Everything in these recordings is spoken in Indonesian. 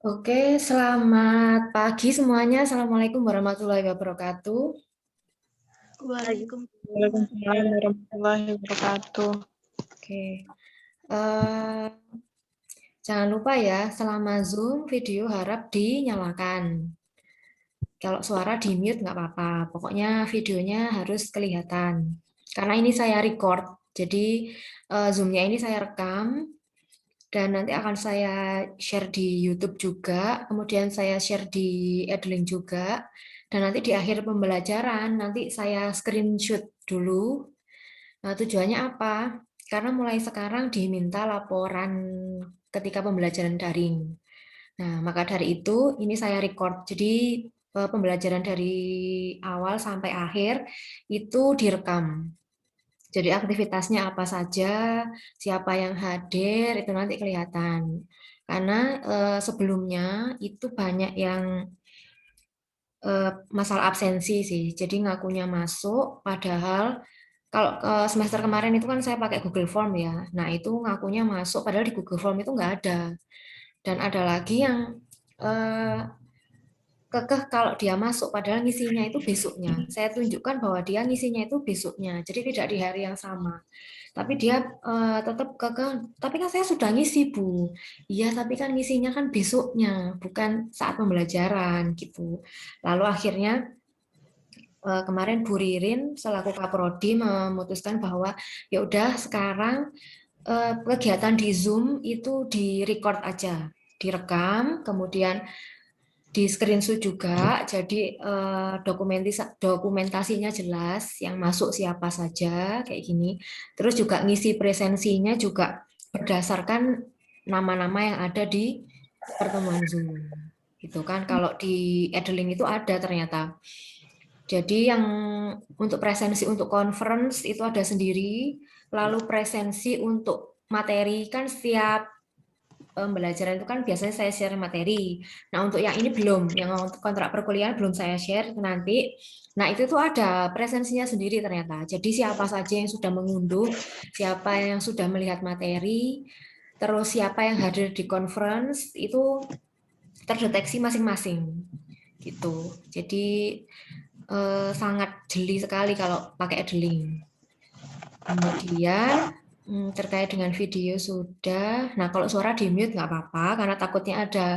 Oke, selamat pagi semuanya. Assalamualaikum warahmatullahi wabarakatuh. Waalaikumsalam warahmatullahi wabarakatuh. Oke, eh, jangan lupa ya, selama Zoom video harap dinyalakan. Kalau suara di mute nggak apa-apa. Pokoknya videonya harus kelihatan. Karena ini saya record, jadi Zoom-nya ini saya rekam dan nanti akan saya share di YouTube juga. Kemudian saya share di Edlink juga. Dan nanti di akhir pembelajaran, nanti saya screenshot dulu. Nah, tujuannya apa? Karena mulai sekarang diminta laporan ketika pembelajaran daring. Nah, maka dari itu ini saya record. Jadi pembelajaran dari awal sampai akhir itu direkam. Jadi aktivitasnya apa saja, siapa yang hadir itu nanti kelihatan. Karena sebelumnya itu banyak yang masalah absensi sih. Jadi ngakunya masuk, padahal kalau semester kemarin itu kan saya pakai Google Form ya. Nah itu ngakunya masuk, padahal di Google Form itu nggak ada. Dan ada lagi yang eh, kekeh kalau dia masuk, padahal ngisinya itu besoknya. Saya tunjukkan bahwa dia ngisinya itu besoknya, jadi tidak di hari yang sama. Tapi dia tetap kekeh, tapi kan saya sudah ngisi, Bu. Iya, tapi kan ngisinya kan besoknya, bukan saat pembelajaran gitu. Lalu akhirnya kemarin Bu Ririn selaku Kaprodi memutuskan bahwa ya udah sekarang kegiatan di Zoom itu di-record aja, direkam, kemudian di screenshot juga, jadi dokumentasinya jelas, yang masuk siapa saja, kayak gini. Terus juga ngisi presensinya juga berdasarkan nama-nama yang ada di pertemuan Zoom. Gitu kan, kalau di Edlink itu ada ternyata. Jadi yang untuk presensi untuk conference itu ada sendiri, lalu presensi untuk materi kan setiap pembelajaran itu kan biasanya saya share materi. Nah, untuk yang ini belum, yang untuk kontrak perkuliahan belum saya share nanti. Nah, itu tuh ada presensinya sendiri ternyata. Jadi siapa saja yang sudah mengunduh, siapa yang sudah melihat materi, terus siapa yang hadir di conference itu terdeteksi masing-masing gitu. Jadi sangat jeli sekali kalau pakai Edlink. Kemudian terkait dengan video sudah. Nah, kalau suara di mute nggak apa-apa karena takutnya ada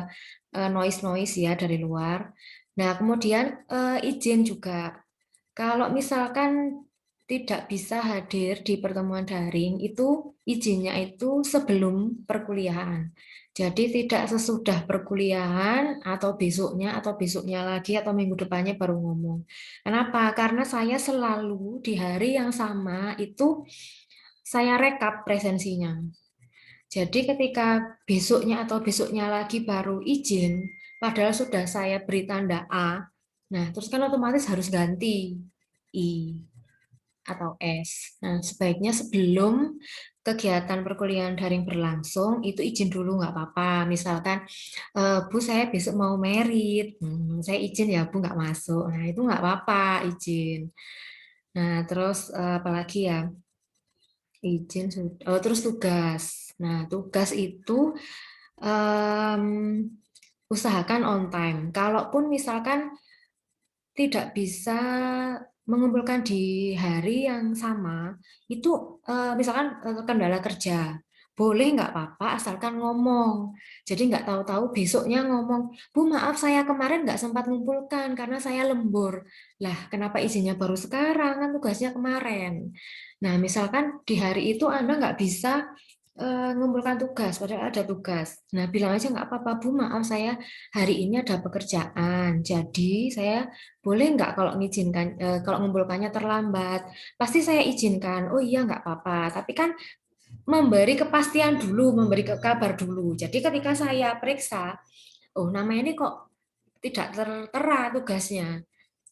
noise-noise ya dari luar. Nah, kemudian izin juga. Kalau misalkan tidak bisa hadir di pertemuan daring, itu izinnya itu sebelum perkuliahan. Jadi tidak sesudah perkuliahan atau besoknya lagi atau minggu depannya baru ngomong. Kenapa? Karena saya selalu di hari yang sama itu saya rekap presensinya. Jadi ketika besoknya atau besoknya lagi baru izin, padahal sudah saya beri tanda A, nah terus kan otomatis harus ganti I atau S. Nah, sebaiknya sebelum kegiatan perkuliahan daring berlangsung, itu izin dulu nggak apa-apa. Misalkan, Bu saya besok mau merit, saya izin ya Bu nggak masuk. Nah, itu nggak apa-apa, izin. Nah, terus apalagi ya, izin, terus tugas. Nah, tugas itu em, usahakan on time. Kalaupun misalkan tidak bisa mengumpulkan di hari yang sama, itu misalkan kendala kerja, boleh nggak apa-apa asalkan ngomong. Jadi nggak tahu-tahu besoknya ngomong, Bu maaf saya kemarin nggak sempat mengumpulkan karena saya lembur. Lah kenapa izinnya baru sekarang kan tugasnya kemarin. Nah misalkan di hari itu Anda nggak bisa mengumpulkan tugas, padahal ada tugas. Nah bilang aja nggak apa-apa Bu maaf saya hari ini ada pekerjaan, jadi saya boleh nggak kalau mengizinkan, kalau mengumpulkannya terlambat? Pasti saya izinkan. Oh iya nggak apa-apa. Tapi kan memberi kepastian dulu, memberi kabar dulu. Jadi ketika saya periksa, oh namanya ini kok tidak tertera tugasnya.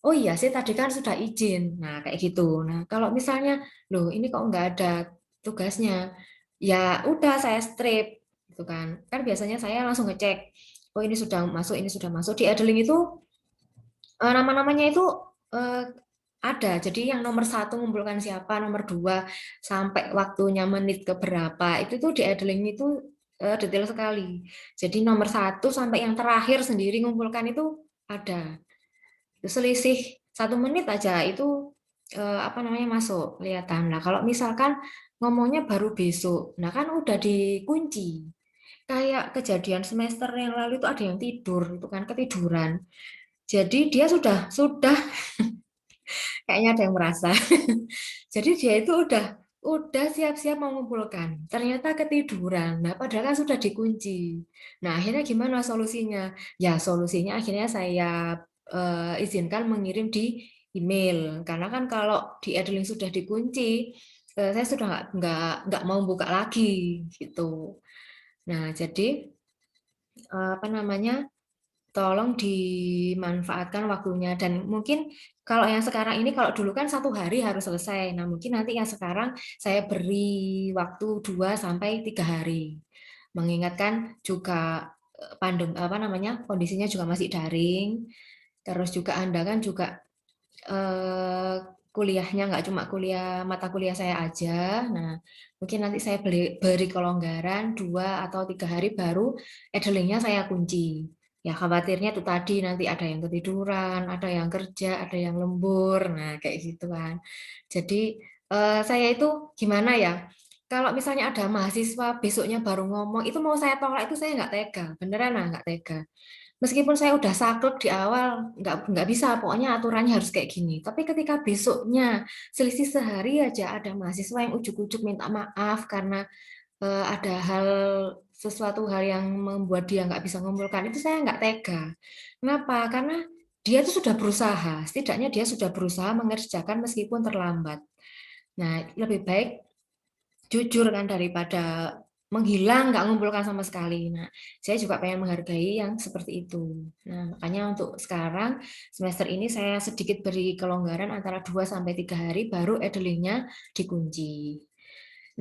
Oh iya sih tadi kan sudah izin. Nah kayak gitu. Nah kalau misalnya, loh ini kok nggak ada tugasnya, ya udah saya strip, gitu kan. Kan biasanya saya langsung ngecek. Oh ini sudah masuk, ini sudah masuk. Di Edling itu nama-namanya itu eh, ada. Jadi yang nomor satu ngumpulkan siapa, nomor dua sampai waktunya menit ke berapa itu tuh di Edling itu detail sekali. Jadi nomor 1 sampai yang terakhir sendiri ngumpulkan itu ada. Itu selisih 1 menit aja itu apa namanya masuk kelihatan. Nah kalau misalkan ngomongnya baru besok, nah kan udah dikunci. Kayak kejadian semester yang lalu itu ada yang tidur, itu kan ketiduran. Jadi dia sudah kayaknya ada yang merasa. Jadi dia itu udah siap-siap mau mengumpulkan. Ternyata ketiduran. Nah, padahal kan sudah dikunci. Nah, akhirnya gimana solusinya? Ya, solusinya akhirnya saya izinkan mengirim di email. Karena kan kalau di Edlink sudah dikunci, saya sudah nggak mau buka lagi gitu. Nah, jadi apa namanya? Tolong dimanfaatkan waktunya dan mungkin kalau yang sekarang ini kalau dulu kan 1 hari harus selesai. Nah, mungkin nanti yang sekarang saya beri waktu 2 sampai 3 hari. Mengingatkan juga pandem apa namanya kondisinya juga masih daring. Terus juga Anda kan juga kuliahnya nggak cuma mata kuliah saya aja. Nah, mungkin nanti saya beri kelonggaran 2 atau 3 hari baru Edlingnya saya kunci. Ya khawatirnya itu tadi nanti ada yang ketiduran, ada yang kerja, ada yang lembur, nah kayak gitu kan. Jadi saya itu gimana ya? Kalau misalnya ada mahasiswa besoknya baru ngomong, itu mau saya tolak itu saya nggak tega, beneran lah nggak tega. Meskipun saya udah saklek di awal, nggak bisa, pokoknya aturannya harus kayak gini. Tapi ketika besoknya selisih sehari aja ada mahasiswa yang ujuk-ujuk minta maaf karena ada sesuatu hal yang membuat dia nggak bisa mengumpulkan, itu saya nggak tega. Kenapa? Karena dia itu sudah berusaha, setidaknya dia sudah berusaha mengerjakan meskipun terlambat. Nah, lebih baik jujur kan daripada menghilang nggak mengumpulkan sama sekali. Nah, saya juga pengen menghargai yang seperti itu. Nah, makanya untuk sekarang semester ini saya sedikit beri kelonggaran antara 2 sampai 3 hari baru Edlingnya dikunci.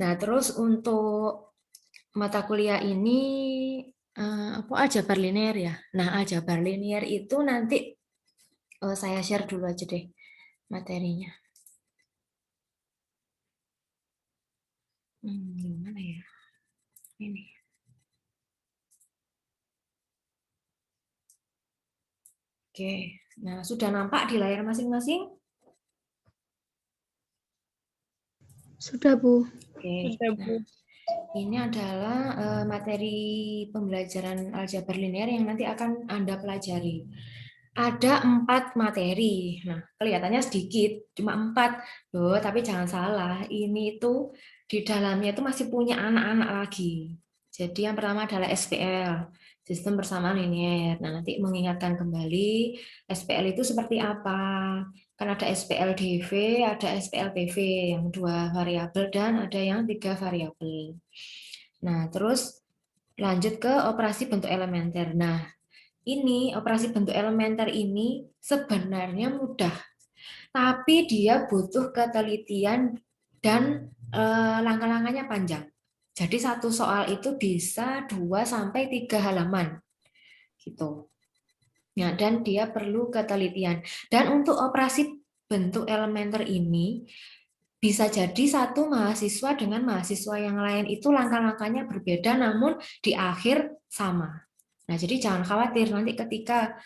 Nah, terus untuk mata kuliah ini apa aljabar linear ya. Nah, aljabar linear itu nanti saya share dulu aja deh materinya. Gimana ya? Ini. Oke, nah sudah nampak di layar masing-masing? Sudah, Bu. Oke, Sudah, nah Bu. ini adalah materi pembelajaran aljabar linear yang nanti akan Anda pelajari. Ada 4 materi. Nah, kelihatannya sedikit, cuma 4. Loh, tapi jangan salah, ini itu di dalamnya itu masih punya anak-anak lagi. Jadi yang pertama adalah SPL, sistem persamaan linear. Nah, nanti mengingatkan kembali SPL itu seperti apa. Kan ada SPLDV, ada SPLPV yang 2 variabel dan ada yang 3 variabel. Nah, terus lanjut ke operasi bentuk elementer. Nah, ini operasi bentuk elementer ini sebenarnya mudah, tapi dia butuh ketelitian dan langkah-langkahnya panjang. Jadi satu soal itu bisa 2 sampai 3 halaman gitu. Ya, dan dia perlu ketelitian. Dan untuk operasi bentuk elementer ini bisa jadi satu mahasiswa dengan mahasiswa yang lain itu langkah-langkahnya berbeda namun di akhir sama. Nah, jadi jangan khawatir nanti ketika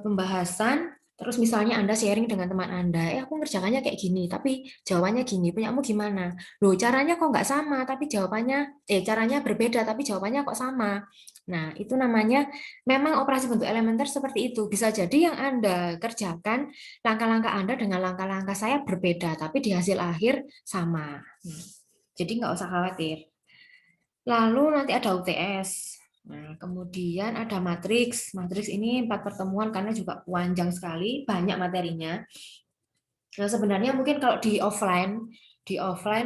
pembahasan terus misalnya Anda sharing dengan teman Anda, aku ngerjakannya kayak gini, tapi jawabannya gini, punyamu gimana? Loh, caranya kok nggak sama, tapi jawabannya, caranya berbeda, tapi jawabannya kok sama. Nah, itu namanya memang operasi bentuk elementer seperti itu. Bisa jadi yang Anda kerjakan langkah-langkah Anda dengan langkah-langkah saya berbeda, tapi di hasil akhir sama. Jadi nggak usah khawatir. Lalu nanti ada UTS. Nah, kemudian ada matriks. Matriks ini 4 pertemuan karena juga panjang sekali, banyak materinya. Nah, sebenarnya mungkin kalau di offline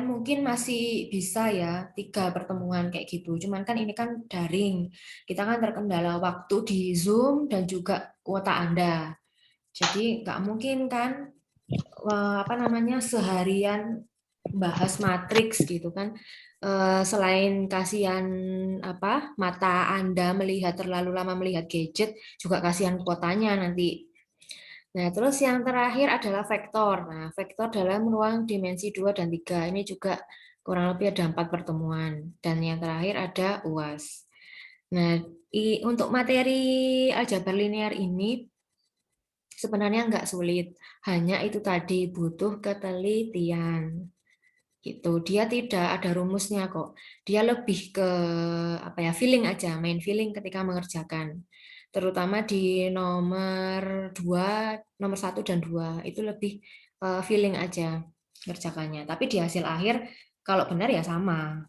mungkin masih bisa ya 3 pertemuan kayak gitu. Cuman kan ini kan daring. Kita kan terkendala waktu di Zoom dan juga kuota Anda. Jadi nggak mungkin kan apa namanya seharian bahas matriks gitu kan. Selain kasihan apa mata Anda melihat terlalu lama melihat gadget, juga kasihan kuotanya nanti. Nah, terus yang terakhir adalah vektor. Nah, vektor dalam ruang dimensi 2 dan 3. Ini juga Kurang lebih ada 4 pertemuan. Dan yang terakhir ada UAS. Nah, untuk materi aljabar linear ini sebenarnya nggak sulit. Hanya itu tadi butuh ketelitian. Gitu. Dia tidak ada rumusnya kok. Dia lebih ke apa ya, feeling aja, main feeling ketika mengerjakan. Terutama di nomor 2, nomor 1 dan 2 itu lebih feeling aja ngerjakannya. Tapi di hasil akhir kalau benar ya sama.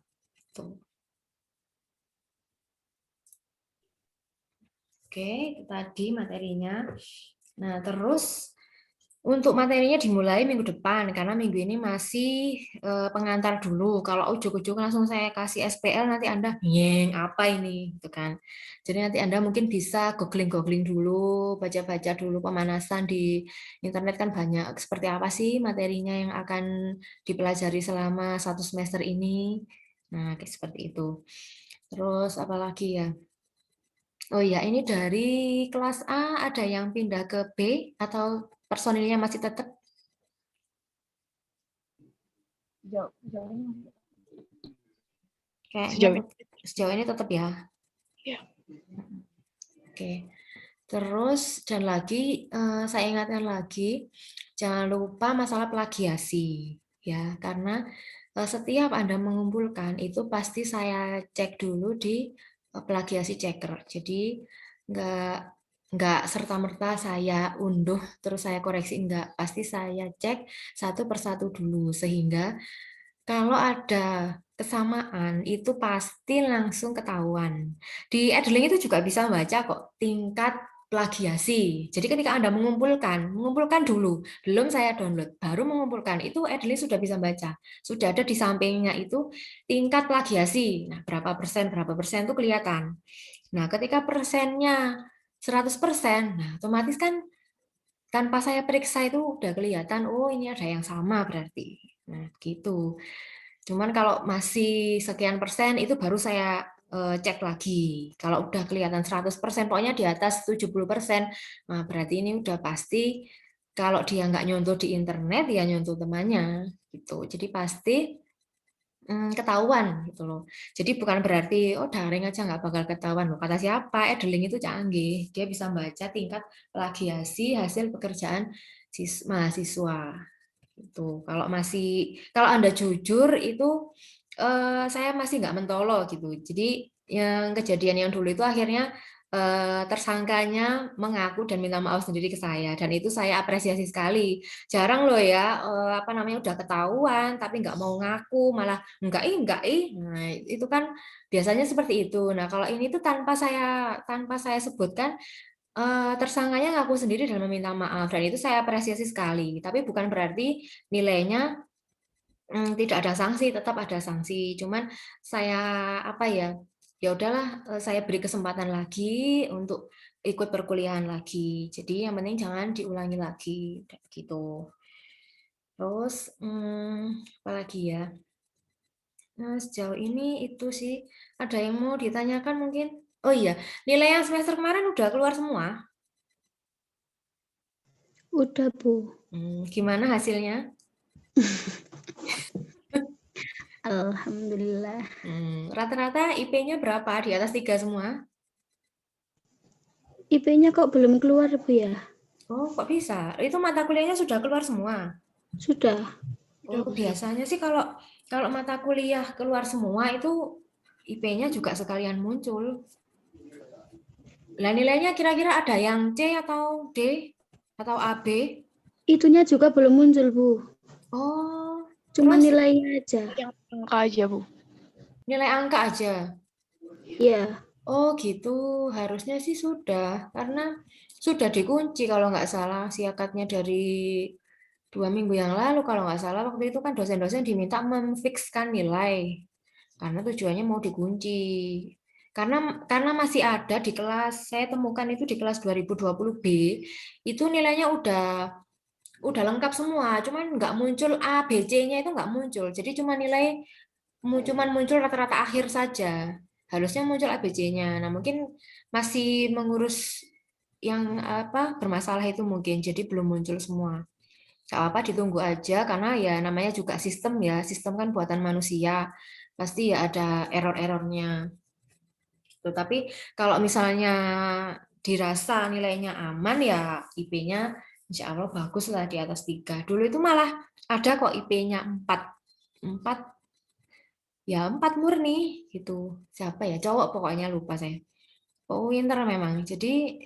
Tuh. Oke, itu tadi materinya. Nah, terus untuk materinya dimulai minggu depan, karena minggu ini masih pengantar dulu. Kalau ujuk-ujuk langsung saya kasih SPL, nanti Anda, yeng, apa ini? Gitu kan. Jadi nanti Anda mungkin bisa googling-googling dulu, baca-baca dulu pemanasan di internet kan banyak. Seperti apa sih materinya yang akan dipelajari selama 1 semester ini? Nah, kayak seperti itu. Terus apa lagi ya? Oh iya, ini dari kelas A ada yang pindah ke B atau personilnya masih tetap? Kayaknya sejauh ini tetap ya. Iya. Oke. Terus dan lagi saya ingatkan lagi, jangan lupa masalah plagiasi ya, karena setiap Anda mengumpulkan itu pasti saya cek dulu di plagiasi checker. Jadi nggak serta-merta saya unduh terus saya koreksi, enggak, pasti saya cek satu persatu dulu sehingga kalau ada kesamaan itu pasti langsung ketahuan. Di Edling itu juga bisa baca kok tingkat plagiasi. Jadi ketika Anda mengumpulkan dulu, belum saya download, baru mengumpulkan, itu Edling sudah bisa baca. Sudah ada di sampingnya itu tingkat plagiasi. Nah, berapa persen itu kelihatan. Nah, ketika persennya 100%, nah otomatis kan tanpa saya periksa itu udah kelihatan, oh ini ada yang sama berarti. Nah, gitu. Cuman kalau masih sekian persen itu baru saya cek lagi. Kalau udah kelihatan 100%, pokoknya di atas 70%, nah berarti ini udah pasti kalau dia nggak nyontoh di internet, ya nyontoh temannya. Gitu. Jadi pasti ketahuan gitu loh. Jadi bukan berarti oh daring aja nggak bakal ketahuan loh. Kata siapa? Edling itu canggih. Dia bisa baca tingkat plagiasi hasil pekerjaan mahasiswa. Itu kalau Anda jujur itu saya masih nggak mentolo gitu. Jadi yang kejadian yang dulu itu akhirnya tersangkanya mengaku dan minta maaf sendiri ke saya, dan itu saya apresiasi sekali. Jarang loh ya apa namanya udah ketahuan tapi nggak mau ngaku, malah enggak ih. Nah, itu kan biasanya seperti itu. Nah, kalau ini tuh tanpa saya sebutkan tersangkanya ngaku sendiri dan meminta maaf, dan itu saya apresiasi sekali. Tapi bukan berarti nilainya tidak ada sanksi, tetap ada sanksi. Cuman saya apa ya? Ya udahlah, saya beri kesempatan lagi untuk ikut perkuliahan lagi. Jadi yang penting jangan diulangi lagi, gitu. Terus apa lagi ya? Nah, sejauh ini itu sih. Ada yang mau ditanyakan mungkin? Oh iya, nilai yang semester kemarin udah keluar semua. Udah, Bu. Gimana hasilnya? Alhamdulillah. Rata-rata IP-nya berapa? Di atas 3 semua? IP-nya kok belum keluar, Bu ya? Oh, kok bisa? Itu mata kuliahnya sudah keluar semua? Sudah. Oh, biasanya sih kalau kalau mata kuliah keluar semua itu IP-nya juga sekalian muncul. Lah nilainya kira-kira ada yang C atau D atau AB? Itunya juga belum muncul, Bu. Oh, Cuma terus nilainya aja. Yang angka aja, Bu. nilai angka aja. Iya. Oh gitu, harusnya sih sudah, karena sudah dikunci kalau nggak salah siakatnya dari 2 minggu yang lalu. Kalau nggak salah waktu itu kan dosen-dosen diminta memfikskan nilai, karena tujuannya mau dikunci. Karena masih ada di kelas, saya temukan itu di kelas 2020B, itu nilainya udah lengkap semua, cuman nggak muncul A, B, C-nya itu nggak muncul. Jadi cuman muncul rata-rata akhir saja. Harusnya muncul ABC-nya. Nah, mungkin masih mengurus yang apa bermasalah itu mungkin, jadi belum muncul semua. Nggak apa-apa, ditunggu aja, karena ya namanya juga sistem ya, sistem kan buatan manusia, pasti ya ada error-errornya. Tapi kalau misalnya dirasa nilainya aman ya IP-nya insya Allah bagus lah di atas 3. Dulu itu malah ada kok IP-nya 4. 4 ya 4 murni gitu. Siapa ya? Cowok pokoknya lupa saya. Oh, pinter memang. Jadi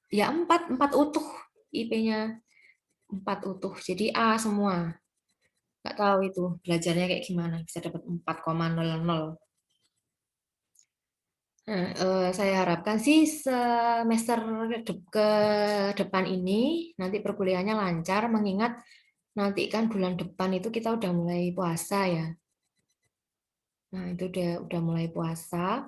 ya 4 utuh IP-nya 4 utuh. Jadi A semua. Nggak tahu itu belajarnya kayak gimana bisa dapat 4,00. Nah, saya harapkan sih semester ke depan ini nanti perkuliahannya lancar, mengingat nanti kan bulan depan itu kita udah mulai puasa ya. Nah, itu udah mulai puasa.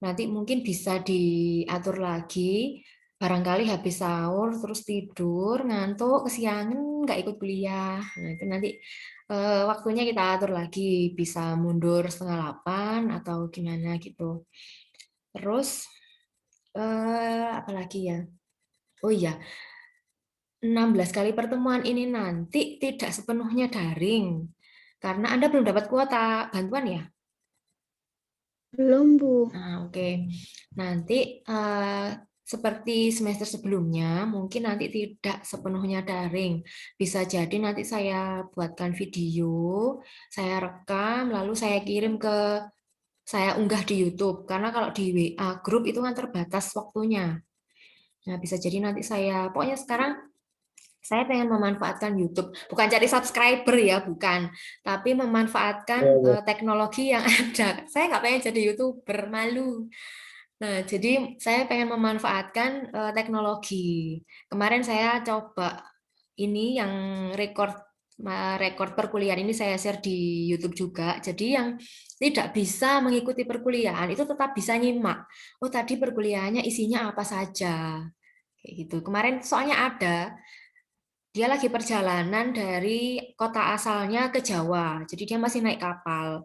Nanti mungkin bisa diatur lagi, barangkali habis sahur terus tidur, ngantuk, kesiangan nggak ikut kuliah. Nah, itu nanti waktunya kita atur lagi, bisa mundur setengah 8 atau gimana gitu. Terus apa lagi ya? Oh iya, 16 kali pertemuan ini nanti tidak sepenuhnya daring. Karena Anda belum dapat kuota bantuan ya? Belum, Bu. Nah, oke. Nanti seperti semester sebelumnya, mungkin nanti tidak sepenuhnya daring. Bisa jadi nanti saya buatkan video, saya rekam, lalu saya kirim saya unggah di YouTube. Karena kalau di WA grup itu kan terbatas waktunya. Nah, bisa jadi nanti pokoknya sekarang saya pengen memanfaatkan YouTube, bukan cari subscriber ya, bukan, tapi memanfaatkan teknologi yang ada. Saya nggak pengen jadi YouTuber, malu. Nah, jadi saya pengen memanfaatkan teknologi. Kemarin saya coba ini yang rekor perkuliahan ini saya share di YouTube juga. Jadi yang tidak bisa mengikuti perkuliahan itu tetap bisa nyimak. Oh, tadi perkuliahannya isinya apa saja. Kayak gitu. Kemarin soalnya dia lagi perjalanan dari kota asalnya ke Jawa. Jadi dia masih naik kapal.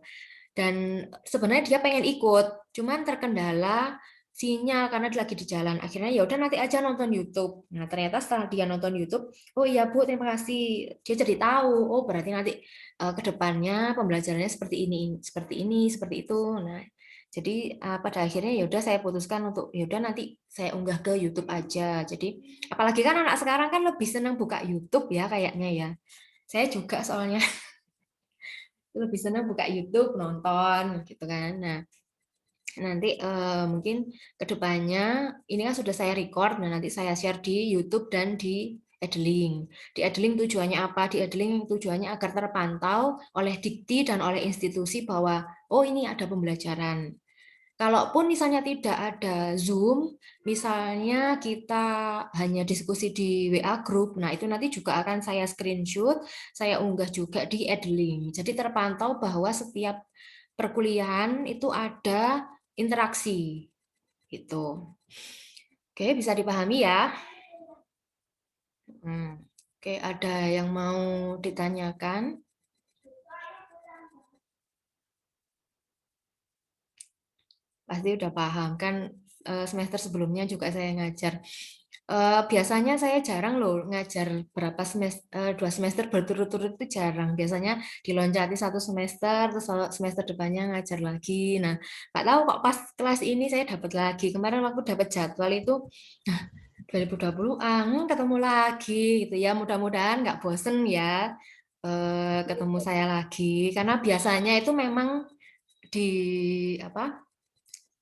Dan sebenarnya dia pengen ikut, cuman terkendala sinyal karena dia lagi di jalan. Akhirnya ya udah nanti aja nonton YouTube. Nah, ternyata setelah dia nonton YouTube, oh iya Bu, terima kasih. Dia jadi tahu, oh berarti nanti ke depannya pembelajarannya seperti ini, seperti itu. Nah, jadi pada akhirnya ya udah saya putuskan untuk ya udah nanti saya unggah ke YouTube aja. Jadi apalagi kan anak sekarang kan lebih senang buka YouTube ya kayaknya ya. Saya juga soalnya lebih senang buka YouTube nonton gitu kan. Nah, nanti mungkin kedepannya ini kan sudah saya record, nah nanti saya share di YouTube dan di Edling. Di Edling tujuannya apa? Di Edling tujuannya agar terpantau oleh dikti dan oleh institusi bahwa oh ini ada pembelajaran. Kalaupun misalnya tidak ada Zoom, misalnya kita hanya diskusi di WA Group, nah itu nanti juga akan saya screenshot, saya unggah juga di Edling. Jadi terpantau bahwa setiap perkuliahan itu ada interaksi. Gitu. Oke, bisa dipahami ya? Oke, ada yang mau ditanyakan? Pasti udah paham kan, semester sebelumnya juga saya ngajar. Biasanya saya jarang loh ngajar berapa semester, 2 semester berturut-turut itu jarang. Biasanya diloncati 1 semester, terus semester depannya ngajar lagi. Nah, nggak tahu kok pas kelas ini saya dapat lagi. Kemarin waktu dapat jadwal itu, nah 2020 ketemu lagi gitu ya. Mudah-mudahan nggak bosen ya ketemu saya lagi. Karena biasanya itu memang di apa?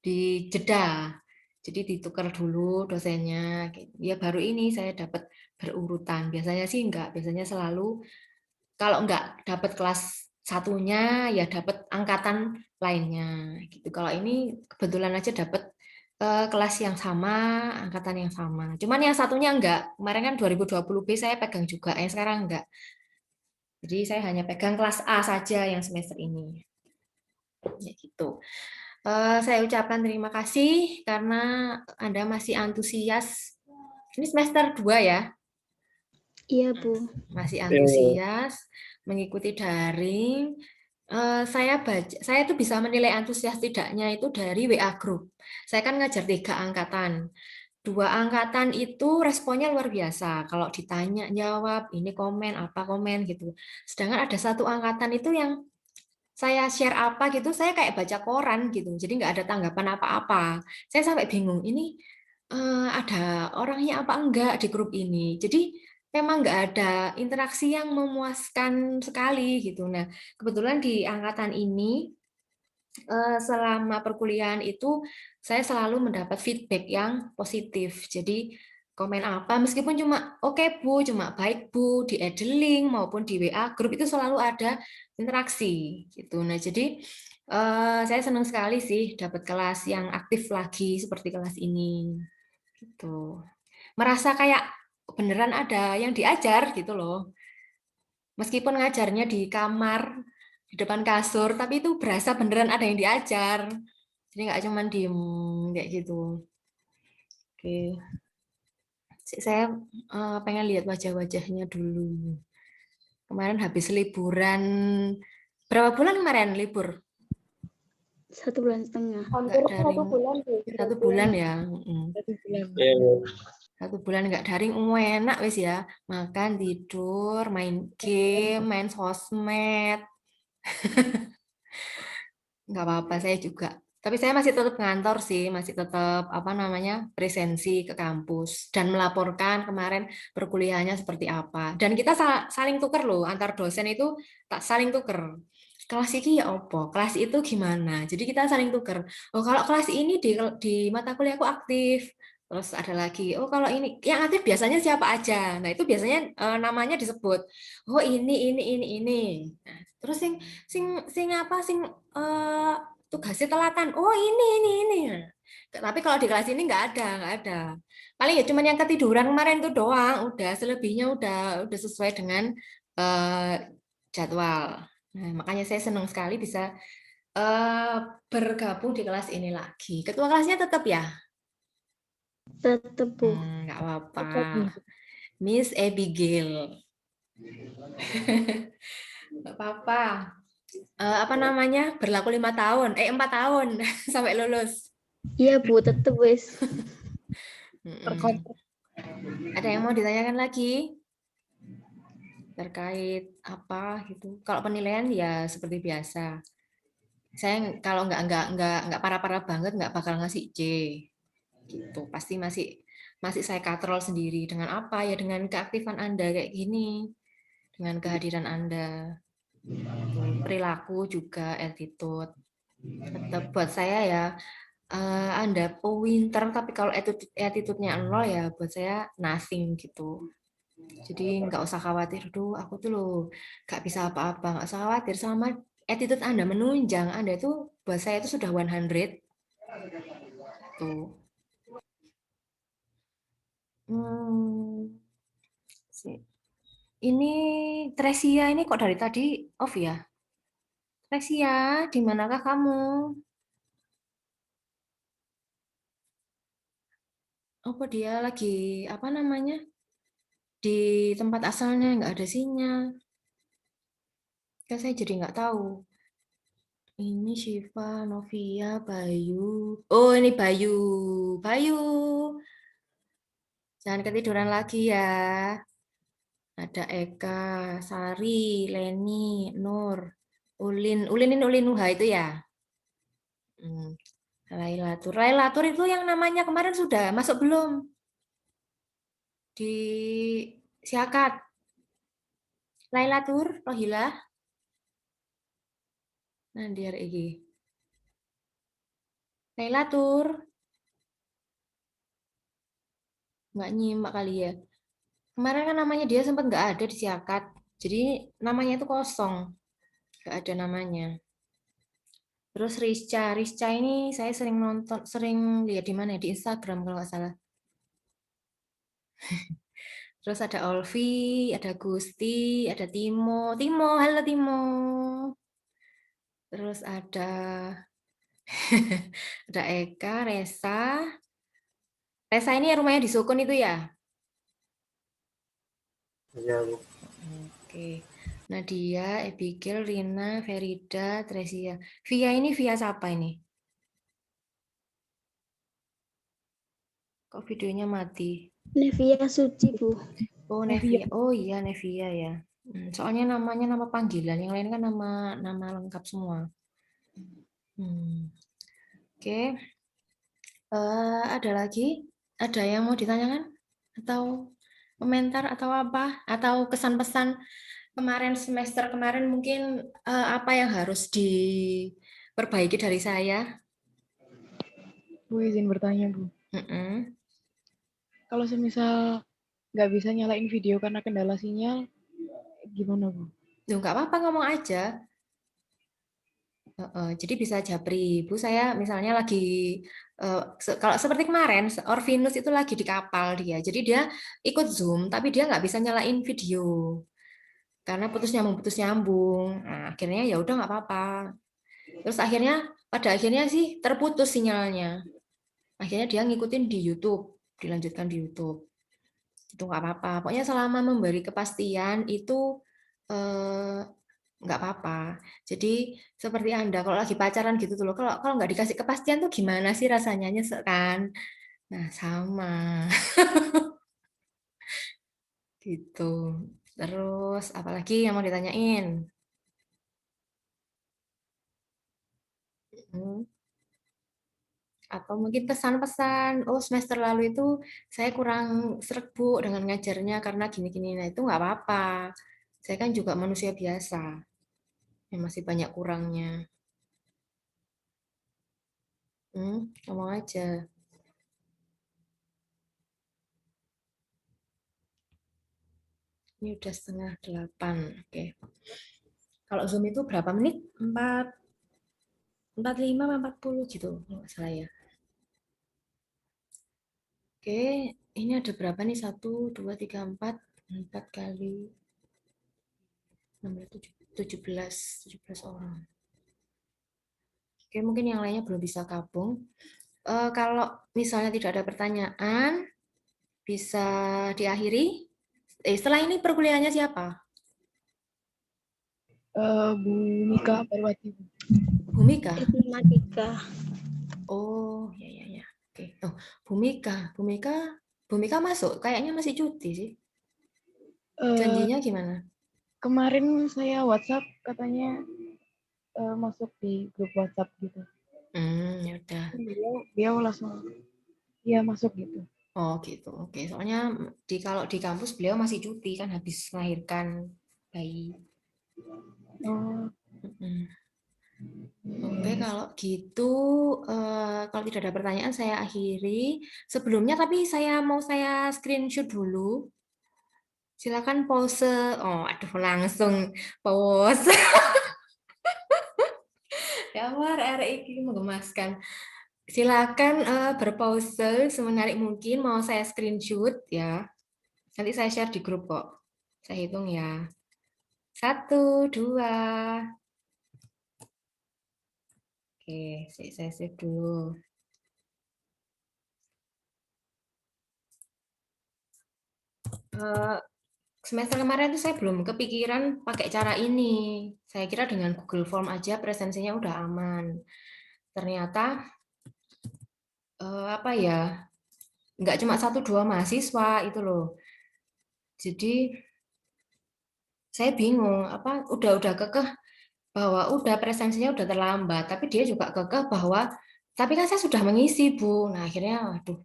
Di jeda. Jadi ditukar dulu dosennya. Ya baru ini saya dapat berurutan. Biasanya sih enggak. Biasanya selalu kalau enggak dapat kelas satunya ya dapat angkatan lainnya gitu. Kalau ini kebetulan aja dapat kelas yang sama, angkatan yang sama. Cuman yang satunya enggak. Kemarin kan 2020B saya pegang juga, yang sekarang enggak. Jadi saya hanya pegang kelas A saja yang semester ini. Ya gitu. Saya ucapkan terima kasih karena Anda masih antusias. Ini semester 2 ya, Iya, Bu. masih antusias mengikuti daring. Saya tuh bisa menilai antusias tidaknya itu dari WA Group. Saya kan ngajar 3 angkatan. 2 angkatan itu responnya luar biasa. Kalau ditanya jawab, ini komen, apa komen gitu. Sedangkan ada 1 angkatan itu yang saya share apa gitu, saya kayak baca koran gitu. Jadi nggak ada tanggapan apa-apa. Saya sampai bingung, ini ada orangnya apa enggak di grup ini. Jadi memang nggak ada interaksi yang memuaskan sekali gitu. Nah, kebetulan di angkatan ini selama perkuliahan itu saya selalu mendapat feedback yang positif. Jadi komen apa meskipun cuma oke Bu, cuma baik Bu di Edlink maupun di WA grup itu selalu ada interaksi gitu. Nah, jadi saya senang sekali sih dapat kelas yang aktif lagi seperti kelas ini gitu. Merasa kayak beneran ada yang diajar gitu loh. Meskipun ngajarnya di kamar, di depan kasur, tapi itu berasa beneran ada yang diajar. Jadi nggak cuma diem kayak gitu. Oke, saya pengen lihat wajah-wajahnya dulu. Kemarin habis liburan, berapa bulan kemarin libur? 1,5 bulan. Nggak Hampir daring, 1 bulan tuh. 1 bulan ya. 1 bulan. Iya, Bu. 1 bulan nggak daring, enak wes ya. Makan, tidur, main game, main sosmed. Nggak apa-apa, saya juga. Tapi saya masih tetap ngantor sih, masih tetap apa namanya presensi ke kampus dan melaporkan kemarin perkuliahannya seperti apa. Dan kita saling tuker loh, antar dosen itu tak saling tuker. Kelas ini ya opo, kelas itu gimana. Jadi kita saling tuker. Oh kalau kelas ini di mata kuliahku aktif. Terus ada lagi, oh kalau ini yang aktif biasanya siapa aja. Nah itu biasanya namanya disebut. Oh ini. Nah, terus sing apa sing tugasnya telatan. Oh ini. Tapi kalau di kelas ini nggak ada. Paling ya cuman yang ketiduran kemarin itu doang. Udah selebihnya udah sesuai dengan eh, jadwal. Nah, makanya saya senang sekali bisa eh, bergabung di kelas ini lagi. Ketua kelasnya tetap ya? Tetap, Bu. Nggak apa-apa. Miss Abigail. Nggak apa-apa. Apa namanya? Berlaku 5 tahun. 4 tahun sampai lulus. Iya, Bu, tetap wes. Ada yang mau ditanyakan lagi? Terkait apa gitu. Kalau penilaian ya seperti biasa. Saya kalau nggak parah-parah banget nggak bakal ngasih C. Gitu. Pasti masih saya katrol sendiri dengan apa ya, dengan keaktifan Anda kayak gini, dengan kehadiran Anda. Perilaku juga attitude. Tetap buat saya ya Anda pinter tapi kalau attitude-nya nol ya buat saya nothing gitu. Jadi nggak usah khawatir, duh aku tuh loh nggak bisa apa-apa, nggak usah khawatir sama attitude Anda menunjang. Anda itu buat saya itu sudah 100 tuh. Ini Tresia ini kok dari tadi off ya? Tresia, di manakah kamu? Apa dia lagi apa namanya? Di tempat asalnya nggak ada sinyal. Kan saya jadi nggak tahu. Ini Syifa, Novia, Bayu. Oh, ini Bayu. Bayu. Jangan ketiduran lagi ya. Ada Eka, Sari, Leni, Nur, Ulin. Ulin ini Ulin Nuha itu ya? Lailatur. Lailatur itu yang namanya kemarin sudah masuk belum? Di Siakat. Lailatur, Rohila. Nandiar iki. Lailatur. Nggak nyimak kali ya. Kemarin kan namanya dia sempat nggak ada di Siakat. Jadi namanya itu kosong. Nggak ada namanya. Terus Risca ini saya sering nonton, sering lihat di mana ya? Di Instagram kalau nggak salah. Terus ada Olvi, ada Gusti, ada Timo. Timo, halo Timo. Terus ada Eka, Resa. Resa ini rumahnya di Sukun itu ya? Iya, Bu. Oke. Nadia, Abigail, Rina, Ferida, Tresia. Via ini via siapa ini? Kok videonya mati? Nevia Suci, Bu. Oh, Nevia. Oh iya, Nevia ya. Soalnya namanya nama panggilan, yang lain kan nama lengkap semua. Oke. Ada lagi? Ada yang mau ditanyakan? Atau komentar atau apa? Atau kesan-pesan kemarin semester kemarin mungkin apa yang harus diperbaiki dari saya? Bu izin bertanya, Bu. Kalau semisal nggak bisa nyalain video karena kendala sinyal, gimana, Bu? Duh, nggak apa-apa, ngomong aja. Jadi bisa japri, Bu, saya misalnya lagi kalau seperti kemarin Orvinus itu lagi di kapal dia, jadi dia ikut Zoom tapi dia nggak bisa nyalain video karena putus nyambung. Nah, akhirnya ya udah nggak apa-apa. Terus pada akhirnya sih terputus sinyalnya. Akhirnya dia ngikutin di YouTube, dilanjutkan di YouTube. Itu nggak apa-apa. Pokoknya selama memberi kepastian itu eh, nggak apa-apa. Jadi seperti Anda kalau lagi pacaran gitu tuh loh, kalau kalau nggak dikasih kepastian tuh gimana sih rasanya, nyesek kan? Nah, sama gitu. Terus apalagi yang mau ditanyain? Hmm. Atau mungkin pesan-pesan, oh semester lalu itu saya kurang sreg Bu dengan ngajarnya karena gini-gini. Nah, itu nggak apa-apa. Saya kan juga manusia biasa yang masih banyak kurangnya. Ngomong aja. Ini udah 7:30. Oke. Kalau Zoom itu berapa menit? 45 atau 40 gitu, kalau nggak salah ya. Oke, ini ada berapa nih? 1, 2, 3, 4. 4 kali 16, 17 orang. Oke, mungkin yang lainnya belum bisa gabung. Kalau misalnya tidak ada pertanyaan, bisa diakhiri. Setelah ini perkuliahannya siapa? Bu Mika Parwati, Bu. Bu Mika? Matematika. Oh, ya. Oke. Oh, Bu Mika masuk. Kayaknya masih cuti sih. Janjinya gimana? Kemarin saya WhatsApp katanya masuk di grup WhatsApp gitu. Ya udah. Dia langsung ya masuk gitu. Oh gitu. Oke. Soalnya kalau di kampus beliau masih cuti kan habis melahirkan bayi. Oh, Oke, kalau gitu kalau tidak ada pertanyaan saya akhiri. Sebelumnya tapi saya screenshot dulu. Silakan pause. Oh, aduh langsung pause. Ya, RI menggemaskan. Silakan berpause semenarik mungkin. Mau saya screenshot ya. Nanti saya share di grup kok. Saya hitung ya. 1, 2. Oke, saya save dulu. Semester kemarin tuh saya belum kepikiran pakai cara ini. Saya kira dengan Google Form aja presensinya udah aman. Ternyata apa ya? Nggak cuma 1-2 mahasiswa itu loh. Jadi saya bingung, apa udah kekeh bahwa udah presensinya udah terlambat, tapi dia juga kekeh bahwa tapi kan saya sudah mengisi, Bu. Nah, akhirnya waduh,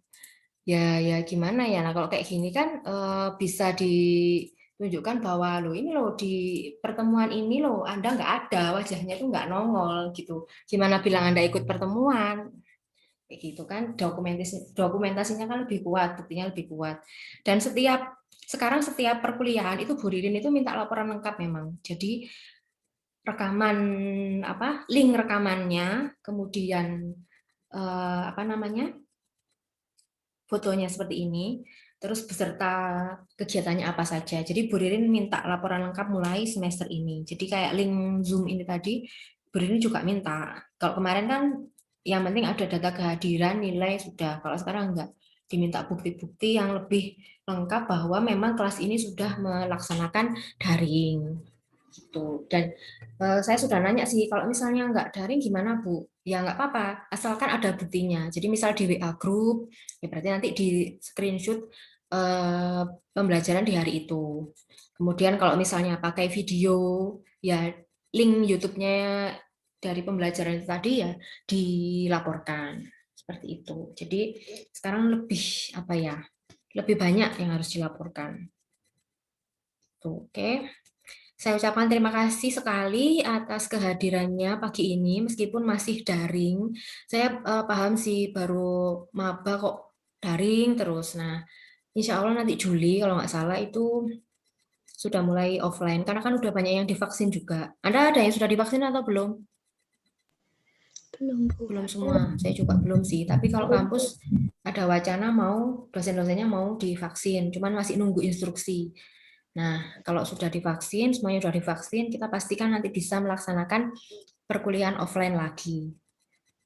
ya gimana ya. Nah, kalau kayak gini kan bisa ditunjukkan bahwa lo ini loh di pertemuan ini loh Anda nggak ada, wajahnya itu nggak nongol gitu. Gimana bilang Anda ikut pertemuan? Kayak gitu kan dokumentasinya kan lebih kuat, buktinya lebih kuat. Dan sekarang setiap perkuliahan itu Bu Ririn itu minta laporan lengkap memang. Jadi rekaman link rekamannya, kemudian apa namanya? Fotonya seperti ini, terus beserta kegiatannya apa saja. Jadi Bu Ririn minta laporan lengkap mulai semester ini. Jadi kayak link Zoom ini tadi, Bu Ririn juga minta. Kalau kemarin kan yang penting ada data kehadiran, nilai sudah. Kalau sekarang enggak, diminta bukti-bukti yang lebih lengkap bahwa memang kelas ini sudah melaksanakan daring. Gitu. Dan saya sudah nanya sih, kalau misalnya enggak daring gimana Bu? ya nggak apa-apa, asalkan ada buktinya. Jadi misal di WA group, ya berarti nanti di screenshot pembelajaran di hari itu. Kemudian kalau misalnya pakai video, ya link YouTube-nya dari pembelajaran itu tadi ya dilaporkan seperti itu. Jadi sekarang lebih apa ya? Lebih banyak yang harus dilaporkan. Tuh, oke. Saya ucapkan terima kasih sekali atas kehadirannya pagi ini, meskipun masih daring. Saya paham sih baru maba kok daring terus. Nah, insya Allah nanti Juli kalau nggak salah itu sudah mulai offline, karena kan udah banyak yang divaksin juga. Anda ada yang sudah divaksin atau belum? Belum, Bu. Belum semua, saya juga belum sih. Tapi kalau kampus ada wacana mau, dosen-dosennya mau divaksin, cuman masih nunggu instruksi. Nah, kalau sudah divaksin, semuanya sudah divaksin, kita pastikan nanti bisa melaksanakan perkuliahan offline lagi.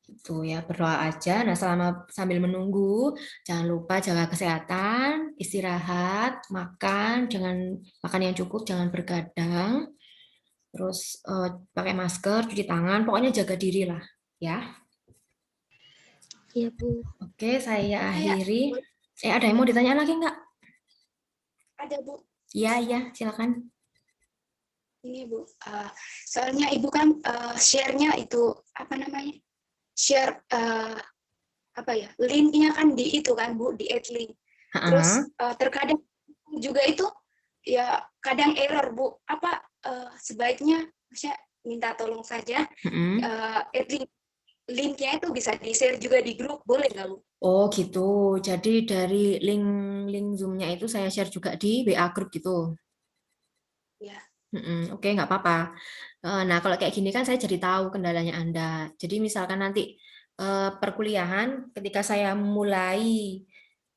Itu ya, berdoa aja. Nah, selama sambil menunggu, jangan lupa jaga kesehatan, istirahat, makan, jangan makan yang cukup, jangan bergadang, terus pakai masker, cuci tangan, pokoknya jaga diri lah, ya. Iya, Bu. Oke, saya Saya akhiri. Ada yang mau ditanya lagi nggak? ada Bu, Iya, iya, silakan. ini Bu. Soalnya Ibu kan share-nya itu apa namanya? Share apa ya? Link-nya kan di itu kan Bu, di add link. Terus terkadang juga itu ya kadang error Bu. Apa sebaiknya saya minta tolong saja add link-nya itu bisa di-share juga di grup, boleh nggak Bu? Oh gitu. Jadi dari link Zoom-nya itu saya share juga di WA group gitu. Ya. Oke, nggak apa-apa. Nah, kalau kayak gini kan saya jadi tahu kendalanya Anda. Jadi misalkan nanti perkuliahan, ketika saya mulai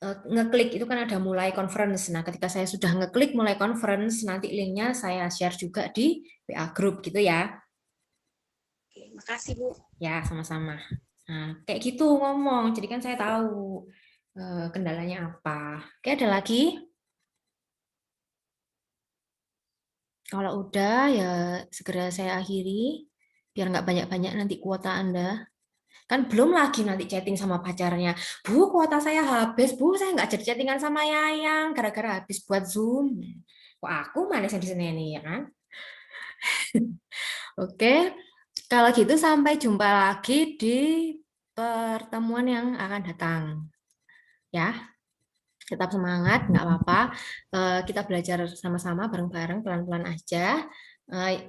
ngeklik itu kan ada mulai conference. Nah, ketika saya sudah ngeklik mulai conference, nanti linknya saya share juga di WA group gitu ya. Oke, makasih Bu. Ya, sama-sama. Nah, kayak gitu ngomong. Jadi kan saya tahu kendalanya apa. Oke, ada lagi? Kalau udah ya segera saya akhiri biar nggak banyak-banyak nanti kuota Anda. Kan belum lagi nanti chatting sama pacarnya. Bu, kuota saya habis. Bu, saya nggak jadi chattingan sama Yayang gara-gara habis buat Zoom. Kok aku manis yang di sini nih ya kan? Oke, kalau gitu sampai jumpa lagi di pertemuan yang akan datang. Ya, tetap semangat, nggak apa-apa. Kita belajar sama-sama bareng-bareng, pelan-pelan aja.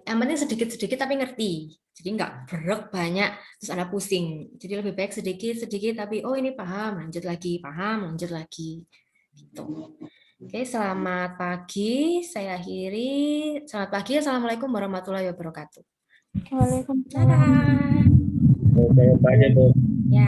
Yang penting sedikit-sedikit tapi ngerti. Jadi nggak berat banyak, terus Anda pusing. Jadi lebih baik sedikit-sedikit tapi oh ini paham, lanjut lagi. Gitu. Oke, selamat pagi. Saya akhiri. Selamat pagi. Assalamualaikum warahmatullahi wabarakatuh. Waalaikumsalam. Dadah. Saya tanya, Bu. Ya.